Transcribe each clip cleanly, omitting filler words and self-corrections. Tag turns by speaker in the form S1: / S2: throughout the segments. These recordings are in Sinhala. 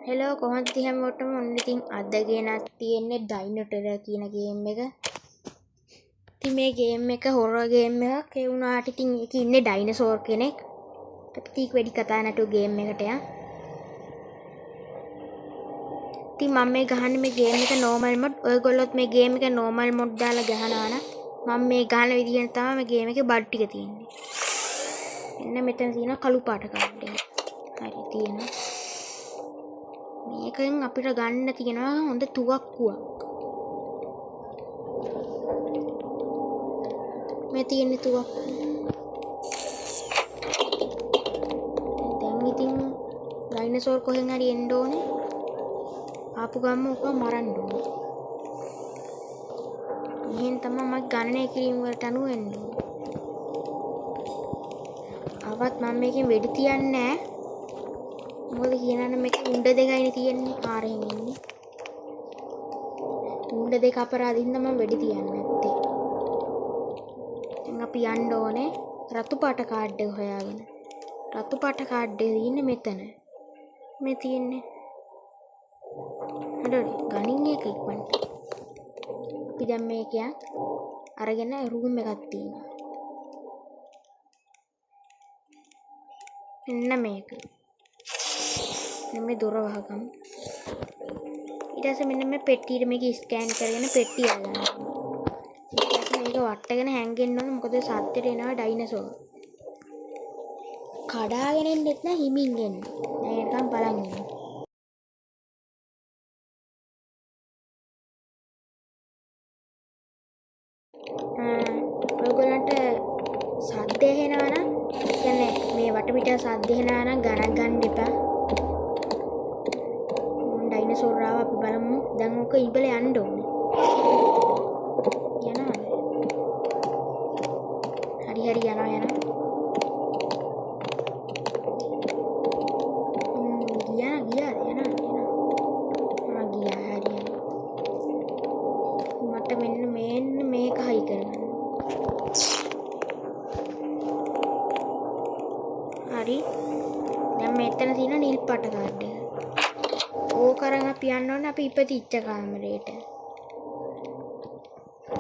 S1: හෙලෝ කොහොමද හැමෝටම ඔන්න ඉතින් අද ගෙනත් තියෙන්නේ ඩයිනොටර කියන ගේම් එක. ඉතින් මේ ගේම් එක හොරර් ගේම් එකක්. ඒ වුණාට ඉතින් ඒකේ ඉන්නේ ඩයිනසෝර් කෙනෙක්. අපි ටික වැඩි කතා නැතුව ගේම් එකට යන්න. ඉතින් මම මේ ගහන්නේ මේ ගේම් එක නෝමල් මොඩ්. ඔයගොල්ලොත් මේ ගේම් එක නෝමල් මොඩ් දාලා ගහනවා නම් මම මේ ගහන විදිහෙන් තමයි මේ ගේම් එකේ බඩ් ටික තියෙන්නේ. එන්න මෙතන තියෙන කළු පාට කාඩ් එක. හරි තියෙනවා. මේකෙන් අපිට ගන්න තියෙනවා හොඳ තුවක්කුවක්. මේ තියෙන තුවක්කුව. දැන් ඉතින් ඩයිනසෝර් කොහෙන් හරි එන්න ඕනේ. ආපු ගම්ම ඔක මරන්න ඕනේ. මෙහෙන් තමයි මම ගණනය කිරීම වලට අනුව එන්න ඕනේ. ආවත් මම මේකෙන් වෙඩි තියන්නේ නැහැ. මොකද කියනනම් මේක උණ්ඩ දෙකයිනේ තියෙන්නේ ආරෙන් ඉන්නේ. උණ්ඩ දෙක අපරාධින්ද මම වෙඩි තියන්නේ නැත්තේ. දැන් අපි යන්න ඕනේ රතු පාට කාඩ් එක හොයාගෙන. රතු පාට කාඩ් එක ඉන්නේ මෙතන. මේ තියෙන්නේ. හරිද? ගණින් එක ඉක්මනට. අපි දැන් මේක අරගෙන රූම් එකක් තියෙනවා. එන්න මේක. මේ දොර වහගමු. ඊට පස්සේ මෙන්න මේ පෙට්ටියට මේක ස්කෑන් කරගෙන පෙට්ටිය අල්ලන්න. ඊට පස්සේ මේක වටගෙන හැංගෙන්න ඕනේ මොකද සත්‍යෙට එනවා ඩයිනසෝර්. කඩාගෙන එන්නෙත් නෑ හිමින් එන්නේ. දැන් නිකන් බලන් ඉන්න. ඔයගොල්ලන්ට සද්ද ඇහෙනවා නම් කියන්නේ මේ වටපිට සද්ද ඇහෙනවා නම් ගණන් ගන්න එපා. ඩයිනසෝර් ආව අපි බලමු. දැන් ඕක ඉබල යන්න ඕනේ. යනවා. හරි යනවා. ගියා යනවා. ගියා හරි. මට මෙන්න මේක හයි කරගන්න. හරි. දැන් මෙතන තියෙන නිල් පාට කාඩ් එක. ඕක අරන් අපි යන්න ඕනේ අපි ඉපදිච්ච කාමරේට.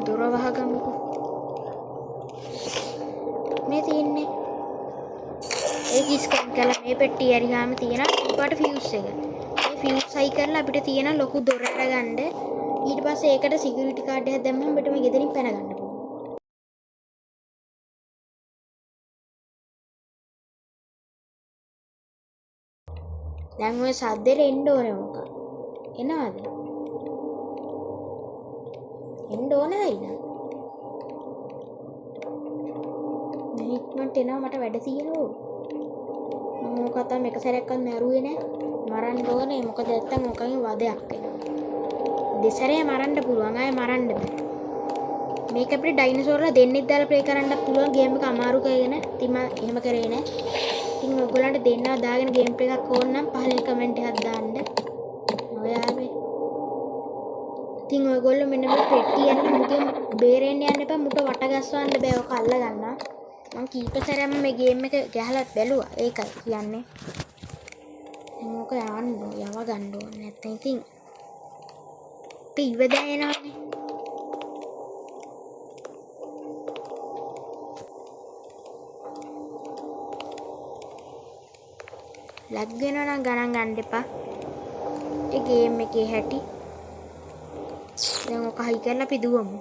S1: දොර වහගමුකෝ. මේ තියෙන්නේ. ඒක ස්කෑන් කරලා මේ පෙට්ටිය හරියාම තියෙන පාට ෆියුස් එක. මේ ෆියුස් හයි කරලා අපිට තියෙන ලොකු දොරට ගන්න. ඊට පස්සේ ඒකට සිකියුරිටි කාඩ් එකක් දැම්මම අපිට මේ ගෙදරින් පැන ගන්න පුළුවන්. දැන් ඔය සද්දෙට එන්න ඕනේ මොකක්. එනවද? එන්න ඕනේ නේද? මේ ඉක්මනට එනවා මට වැඩ තියෙනවා. මම මොකක්ද මේක සැරයක්වත් මැරුවේ නෑ. මරන්න ඕනේ මොකද නැත්තම් මොකකින් වදයක් වෙනවා. දෙසරේ මරන්න පුළුවන් ආයේ මරන්න බෑ. මේක අපිට ඩයිනසෝර්ලා දෙන්නෙක් දාලා ප්ලේ කරන්නත් පුළුවන් ගේම් එක අමාරු කරගෙන. ඉතින් මම එහෙම කරේ නෑ. ඉතින් ඔයගොල්ලන්ට දෙන්නා දාගෙන ගේම් ප්ලේ එකක් ඕන නම් පහලින් කමෙන්ට් එකක් දාන්න. ඔයාවේ. ඉතින් ඔයගොල්ලෝ මෙන්න මේ පෙට්ටියෙන් මුගෙන් බේරෙන්න යන්න එපා. මුට වට ගස්සවන්න බෑ. ඔක අල්ල ගන්න. මම කීප සැරයක්ම මේ ගේම් එක ගහලා බැලුවා. ඒකයි කියන්නේ. දැන් ඔක යව ගන්න ඕනේ. නැත්නම් ඉතින් ඉව දැනෙනවනේ. ලග් වෙනවා නම් ගණන් ගන්න එපා. ඒ ගේම් එකේ හැටි. දැන් ඔක හයි කරලා අපි දුවමු.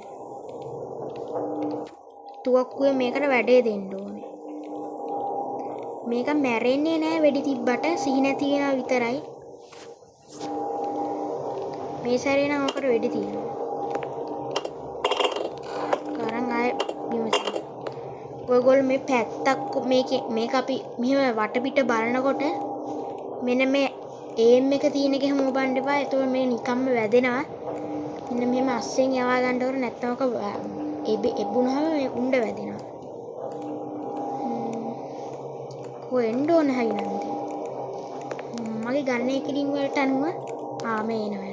S1: තුවක්කුවේ මේකට වැඩේ දෙන්න ඕනේ. මේක මැරෙන්නේ නෑ වෙඩි තිබ්බට සිහි නැති වෙනවා විතරයි. මේ සැරේ නම් ඔකට වෙඩි තියෙනවා. කරන් ආයේ බිමට. ඔයගොල්ලෝ මේ පැත්තක් මේක අපි මෙහෙම වටපිට බලනකොට මෙන්න මේ ඒම් එක තියෙන එක හැම ඔබන්න එපා. එතකොට මේ නිකම්ම වැදෙනවා. මෙන්න මෙහෙම අස්සෙන් යවා ගන්න ඕන නැත්නම් ඔක එබුණාම මේ උණ්ඩ වැදෙනවා. කොහෙන්ද ඕන හයිනන්ද? මගේ ගණනය කිරීම වලට අනුව මේ එනවා.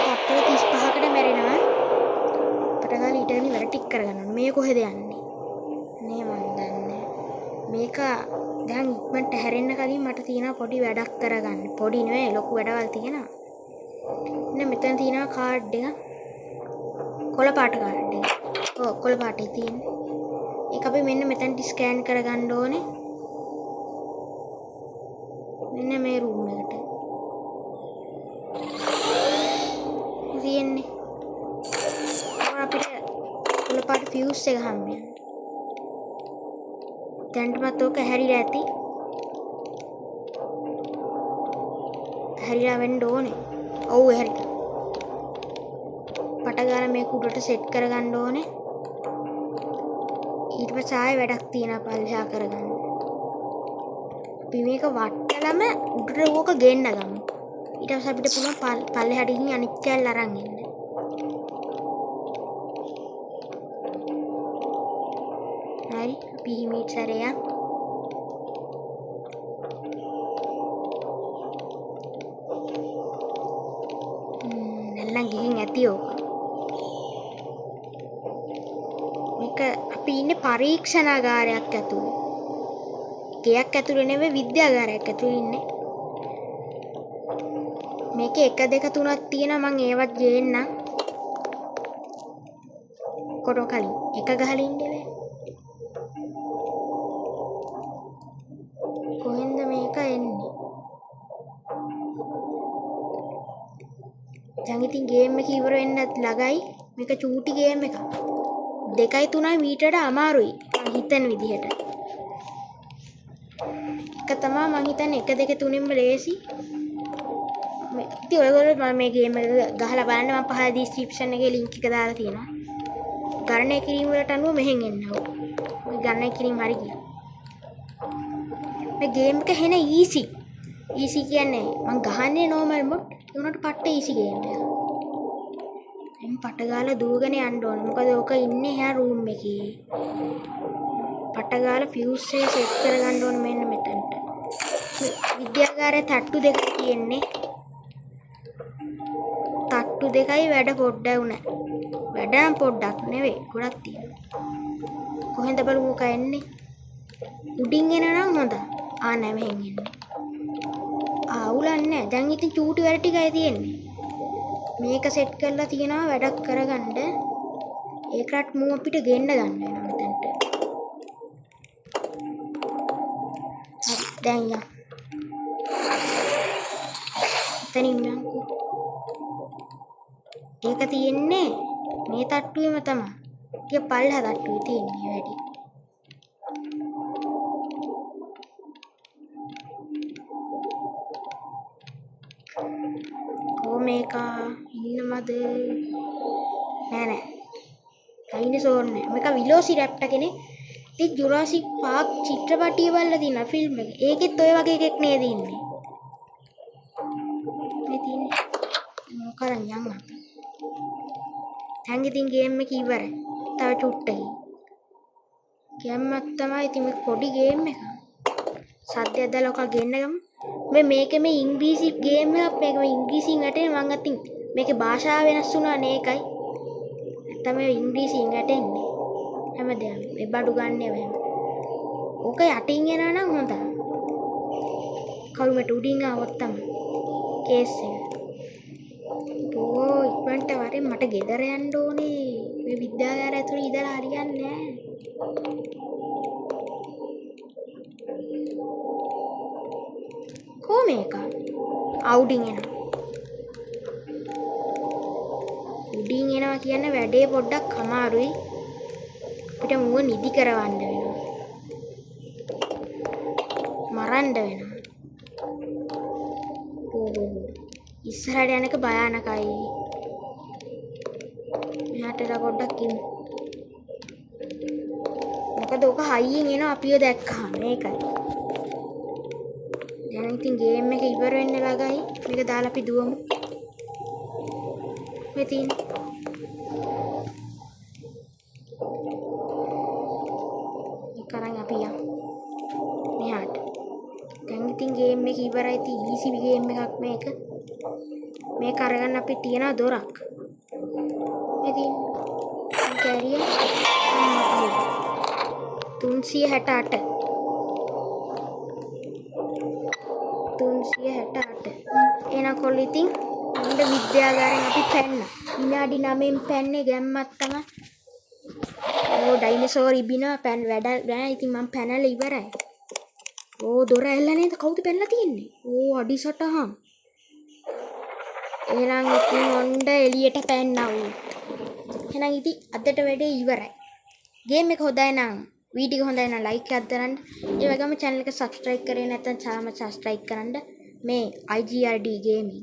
S1: තත්පර 35කට මැරෙනවා. පටගාලා ඊට වැඩි වැඩ ටික් කරගන්න ඕනේ. මේ කොහෙද යන්නේ? නේ මන් දන්නේ. මේක දැන් ඉක්මනට හැරෙන්න කලින් මට තියෙනවා පොඩි වැඩක් කරගන්න. පොඩි නෙවෙයි ලොකු වැඩවල් තියෙනවා. මෙන්න මෙතන තියෙනවා කාඩ් එක. කොළ පාට කාඩ් එක. ඔව් කොළ පාටේ තියෙන්නේ. ඒක අපි මෙන්න මෙතනට ස්කෑන් කරගන්න ඕනේ. මෙන්න මේ රූම් එකට. තියෙන්නේ. අපිට කොළ පාට ෆියුස් එක හම්බෙන්නේ. දැන්ටමත් ඕක හැරිලා ඇති. හැරිලා වෙන්න ඕනේ. ඔව් හැරිලා. පට ගාලා මේක උඩට සෙට් කරගන්න ඕනේ. ඊට පස්සේ ආයෙ වැඩක් තියෙනවා පල්ලෙහා කරගන්න. අපි මේක වට්ටලම උඩට ඕක ගෙන්න ගමු. ඊට පස්සේ අපිට පුළුවන් පල්ලෙහාට ගිහින් අනිත් කැල්ල අරන් එන්න. හරි අපි හිමීට සැරේ නැල්ලන් ගිහින් ඇති ඕක. මේක අපි ඉන්නේ පරීක්ෂණාගාරයක් ඇතුළේ. ගෙයක් ඇතුළේ නෙවෙයි විද්‍යාගාරයක් ඇතුළේ ඉන්නේ. මේකේ 1 2 3ක් තියෙනවා මම ඒවත් ගේන්නම්. කොටෝ කලින් එක ගහලා ඉන්නේ නේ. කොහෙන්ද මේක එන්නේ? දැන් ඉතින් ගේම් එක ඉවර වෙන්නත් ළඟයි. මේක චූටි ගේම් එකක්. 2යි 3යි මීටරට අමාරුයි මම හිතන විදිහට. එක තමයි මම හිතන්නේ 1 2 3න්ම ලේසි. ඉතින් ඔයගොල්ලෝ මම මේ ගේම් එක ගහලා බලන්න මම පහල ඩිස්ක්‍රිප්ෂන් එකේ link එක දාලා තියෙනවා. ගණනය කිරීම වලට අනුව මෙහෙන් එන්න ඕන. මේ ගණනය කිරීම හරි ගියා. මේ ගේම් එක හෙන ඊසි. ඊසි කියන්නේ මම ගහන්නේ normal mode. ඒ උනට පට්ට ඊසි ගේම් එක. මම පට ගාලා දුවගෙන යන්න ඕන. මොකද ඕක ඉන්නේ එහා රූම් එකේ. පට ගාලා ෆියුස් එක සෙට් කරගන්න ඕන මෙන්න මෙතනට. විද්‍යාගාරයේ තට්ටු දෙකක් තියෙන්නේ. තට්ටු දෙකයි වැඩ පොඩ්ඩයි උනේ. වැඩ නම් පොඩ්ඩක් නෙවෙයි ගොඩක් තියෙනවා. කොහෙන්ද බලමු මොකක් එන්නේ? උඩින් එන නම් හොඳයි. ආ නෑ මෙහෙන් එන්නේ. ආවුලන්නේ නැහැ. දැන් ඉතින් චූටි වැඩ ටිකයි තියෙන්නේ. මේක සෙට් කරලා තියනවා වැඩක් කරගන්න. ඒකට මූ අපිට ගෙන්න ගන්න වෙනවා මෙතනට. හරි දැන් යා. එතනින් යන්කෝ. ඒක තියෙන්නේ මේ තට්ටුවේම තමයි. ටික පල්ලෙහා තට්ටුවේ තියෙන්නේ වැඩි. මේක ඉන්නමද නෑ නෑ ඩයිනසෝර් නෑ මේක විලෝසිරැප්ටර් කෙනෙක් ඉතින් ජුරාසික් පාක් චිත්‍රපටිය බලලා තියෙන ෆිල්ම් එක ඒකෙත් ඔය වගේ එකෙක් නේද ඉන්නේ මේ තියෙන්නේ මොකරන් යන්න අපි දැන් ඉතින් ගේම් එක ඉවරයි තව චුට්ටකින් ගැම්මක් තමයි ඉතින් මේ පොඩි ගේම් එක සද්දයක් දාලා ඔක ගෙන්න ගමු මේකේ මේ ඉංග්‍රීසි ගේම් එකක් මේක මේ ඉංග්‍රීසියෙන් වැටෙන මං අතින් මේකේ භාෂාව වෙනස් වුණා නේ ඒකයි නැත්නම් මේ ඉංග්‍රීසියෙන් වැටෙන්නේ හැමදේම මේ බඩු ගන්න ඒවා ඕක යටින් එනවා නම් හොඳයි කවුරුමට උඩින් ආවොත් තමයි කේස් එක ඕ ඉක්මනට වරෙන් මට ගෙදර යන්න ඕනේ මේ විද්‍යාගාරය ඇතුළේ ඉඳලා හරියන්නේ නැහැ මේක අවුඩින් එනවා උඩින් එනවා කියන්නේ වැඩේ පොඩ්ඩක් අමාරුයි අපිට මුව නිදි කරවන්න වෙනවා මරන්න වෙනවා ඕ ඉස්සරහට යන එක භයානකයි මෙහාට පොඩ්ඩක් ඉන්න මොකද ඔක හයියෙන් එනවා අපිව දැක්කහම මේකයි දැන් ඉතින් ගේම් එක ඉවර වෙන්න ළඟයි. මේක දාලා අපි දුවමු. මේ තියෙන. මේ කරන් අපි යමු. මෙහාට. දැන් ඉතින් ගේම් එක ඉවරයි. ඉතින් ඊසි ගේම් එකක් මේක. මේක අරගන්න අපි තියන දොරක්. මේ තියෙන. කැරිය 368 368 එහෙනම් කොල්ලෝ ඉතින් අන්න විද්‍යාගාරයෙන් අපි පැන්න විනාඩි 9න් පැන්නේ ගැම්මක් තමයි ඩයිනසෝර් ඉබිනවා පැන් වැඩ නෑ ඉතින් මම පැනලා ඉවරයි දොර ඇල්ලලා නේද කවුද පැනලා තියන්නේ අඩිසටහන් එහෙනම් ඉතින් ඔන්න එළියට පැන්නා එහෙනම් ඉතින් අදට වැඩේ ඉවරයි ගේම් එක හොඳයි නම් වීඩියෝ හොඳයි නම් ලයික් එකක් දාන්න ඒ වගේම channel එක subscribe කරේ නැත්නම් channel එක subscribe කරන්න මේ IGRD gaming